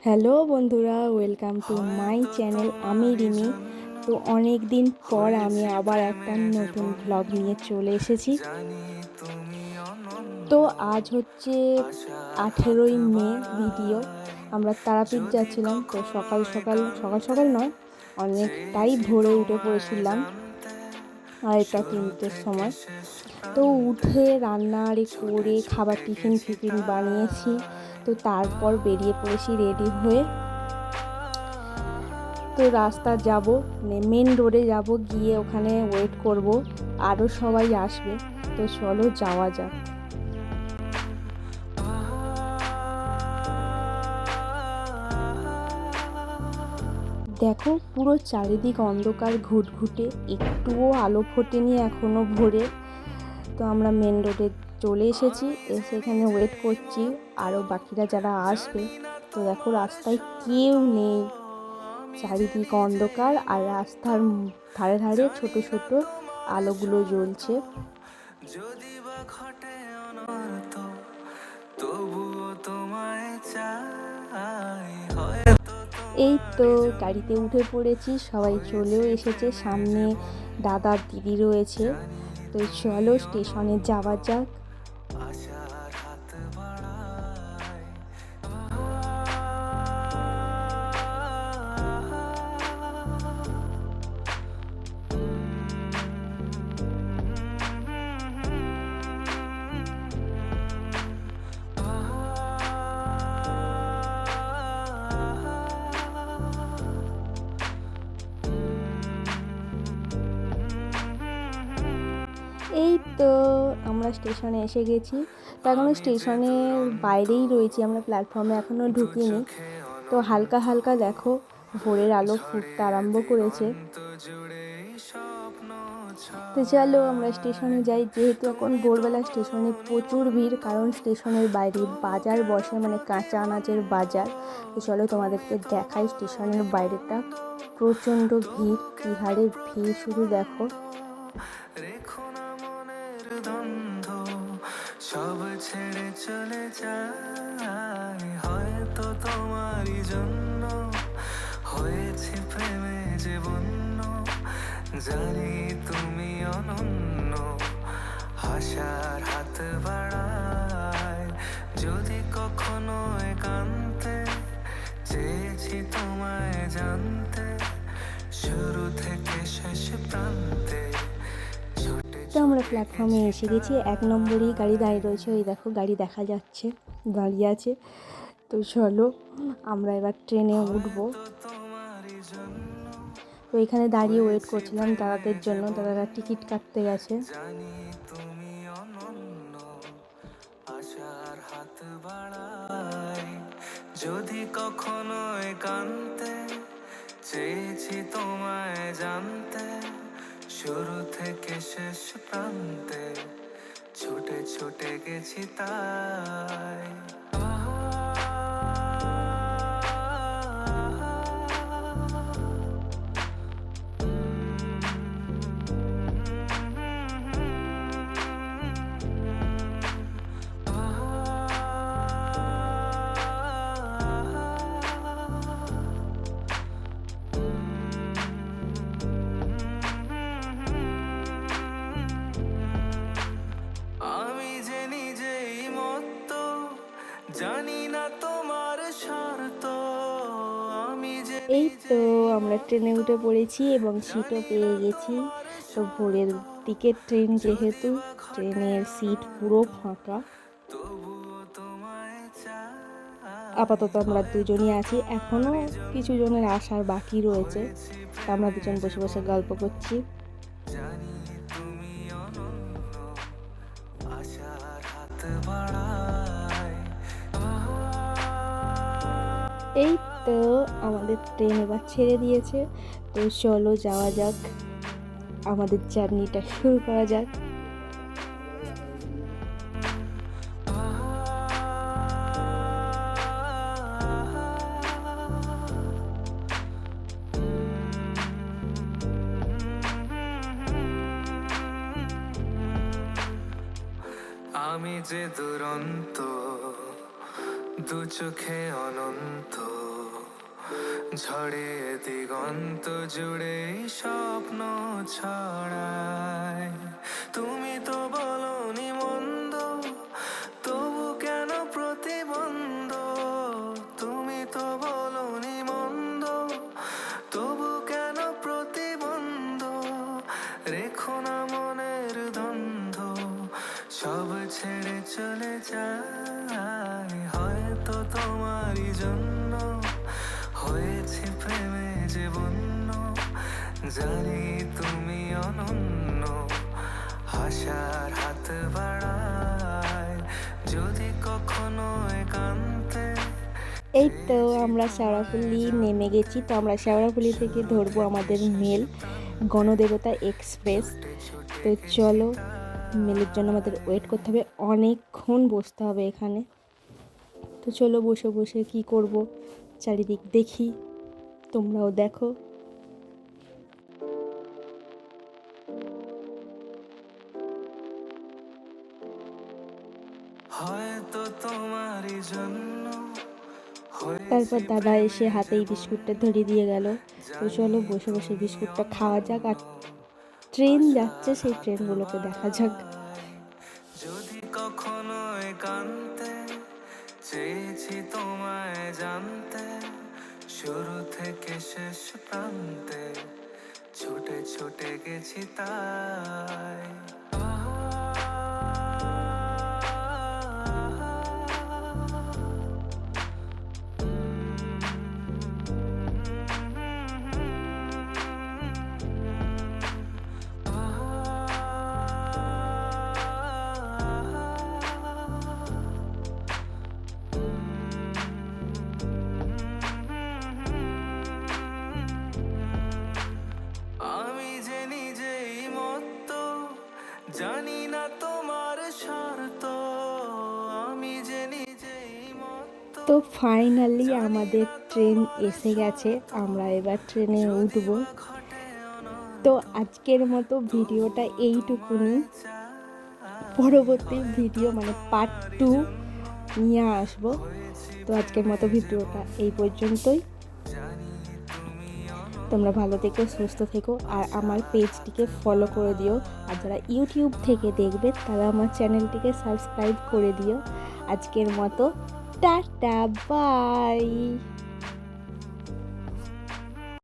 Hello বন্ধুরা, welcome to my channel. আমি রিমি। তো অনেক দিন পর আমি আবার একটা নতুন ব্লগ নিয়ে চলে এসেছি। তো আজ হচ্ছে 18ই মে। ভিডিও আমরা তারাপীঠ যাচ্ছিলাম। তো সকাল সকাল সকাল সকাল নয়, অনেকটাই ভোরে উঠে পড়েছিলাম, 2:30-3টের সময়। তো উঠে রান্না করে খাবার টিফিন ফিফিন বানিয়েছি। তো তারপর বেরিয়ে পড়েছি রেডি হয়ে। তো রাস্তা যাব, মেন রোডে যাব, গিয়ে ওখানে ওয়েট করব, আরও সবাই আসবে। তো চলো যাওয়া যাক। দেখো, পুরো চারিদিক অন্ধকার ঘুটঘুটে, একটুও আলো ফোটেনি এখনো ভোরে। তো আমরা মেন রোডে চলে এসেছি, এসে এখানে ওয়েট করছি আরও বাকিরা যারা আসবে। তো দেখো, রাস্তায় কেউ নেই, চারিদিক অন্ধকার, আর রাস্তার ধারে ধারে ছোট ছোট আলোগুলো জ্বলছে। যদি বা ঘটে অনর্থ, তবুও তোমায় চাই। এই তো গাড়িতে উঠে পড়েছি, সবাই চলেও এসেছে, সামনে দাদা দিদি রয়েছে। তো চলো স্টেশনে যাওয়া যাক। এই তো আমরা স্টেশনে এসে গেছি। তো এখনও স্টেশনের বাইরেই রয়েছি, আমরা প্ল্যাটফর্মে এখনও ঢুকিনি। তো হালকা হালকা দেখো ভোরের আলো ফুটতে আরম্ভ করেছে। তো চলো আমরা স্টেশনে যাই। যেহেতু এখন ভোরবেলা, স্টেশনে প্রচুর ভিড়, কারণ স্টেশনের বাইরে বাজার বসে, মানে কাঁচা আনাজের বাজার। তো চলো তোমাদেরকে দেখাই স্টেশনের বাইরেটা। প্রচণ্ড ভিড়, কি হারে ভিড় শুধু দেখো। সব ছেড়ে চলে যায়, হয়তো তোমারই জন্য হয়েছে প্রেমে যে বন্য। জানি তুমি অনন্য, আশার হাত বাড়ায়। যদি কখনো একান্তে চেয়েছি তোমায় জানতে, শুরু থেকে শেষ প্রান্তে। তো আমরা প্ল্যাটফর্মে এসে গেছি, 1 নম্বরই গাড়ি দাঁড়িয়ে রয়েছে। ওই দেখো গাড়ি দেখা যাচ্ছে, দাঁড়িয়ে আছে। তো চলো আমরা এবার ট্রেনে উঠবো। তো এখানে দাঁড়িয়ে ওয়েট করছিলাম দাদাদের জন্য, দাদারা টিকিট কাটতে গেছে। যদি কখনো একান্তে চেয়েছি তোমায় জানতে, শুরু থেকে শেষ প্রান্তে ছুটে ছুটে গেছি তাই। জানি না তোমার শর্ত, আমি এই তো আমরা ট্রেনে উঠে পড়েছি এবং সিটও পেয়ে গেছি। তো ভোরের দিকে ট্রেন, যেহেতু ট্রেনের সিট পুরো ফাঁকা। আপাতত আমরা দুজনই আছি, এখনো কিছু জনের আসার বাকি রয়েছে। তা আমরা দুজন বসে বসে গল্প করছি। এই তো আমাদের ট্রেন এবার ছেড়ে দিয়েছে। তো চলো যাওয়া যাক, আমাদের জার্নিটা শুরু করা যাক। আমি যে দুরন্ত, দু চোখে অনন্ত, ঝড়ে দিগন্ত জুড়ে স্বপ্ন ছড়ায়। তুমি তো বলনি মন্দ, তবু কেন প্রতিবন্ধ? তুমি তো বলনি মন্দ, তবু কেন প্রতিবন্ধ? রেখো না মনের দ্বন্দ্ব, সব ছেড়ে চলে যায়। হয়তো তোমারই জন্য হয়েছে প্রেমে যে বন্য, জানি তুমি অনন্য, আশার হাত বাড়ায় যদি কখনো একান্তে। এই তো আমরা শেওড়াফুলি নেমে গেছি। তো আমরা শেওড়াফুলি থেকে ধরবো আমাদের মেল, গণদেবতা এক্সপ্রেস। তো চলো, মেলের জন্য আমাদের ওয়েট করতে হবে, অনেকক্ষণ বসতে হবে এখানে। তো চলো বসে বসে কি করব, চারিদিক দেখি, তোমরাও দেখো। হয়তো তোমারই জন্য তারপর দাদা এসে হাতেই বিস্কুটটা ধরিয়ে দিয়ে গেল। তো চলো বসে বসে বিস্কুটটা খাওয়া যাক, আর ট্রেন যাচ্ছে সেই ট্রেনগুলোকে দেখা যাক। যদি কখনো একান্তে চেয়েছি তোমায় জানতে, শুরু থেকে শেষ প্রান্তে ছুটে ছুটে গেছি তাই। আমি যে নিজেই মত্ত, জানি না তোমার স্বার্থ। আমি যে নিজেই মত্ত। তো ফাইনালি আমাদের ট্রেন এসে গেছে, আমরা এবার ট্রেনে উঠবো। তো আজকের মতো ভিডিওটা এইটুকুনি, পরবর্তী ভিডিও মানে পার্ট 2 নিয়ে আসবো। তো আজকের মতো ভিডিওটা এই পর্যন্তই। তোমরা ভালো থেকো, সুস্থ থেকো, আর আমার পেজটিকে ফলো করে দিও। আর যারা ইউটিউব থেকে দেখবে তারা আমার চ্যানেলটিকে সাবস্ক্রাইব করে দিও। আজকের মতো টাটা, বাই।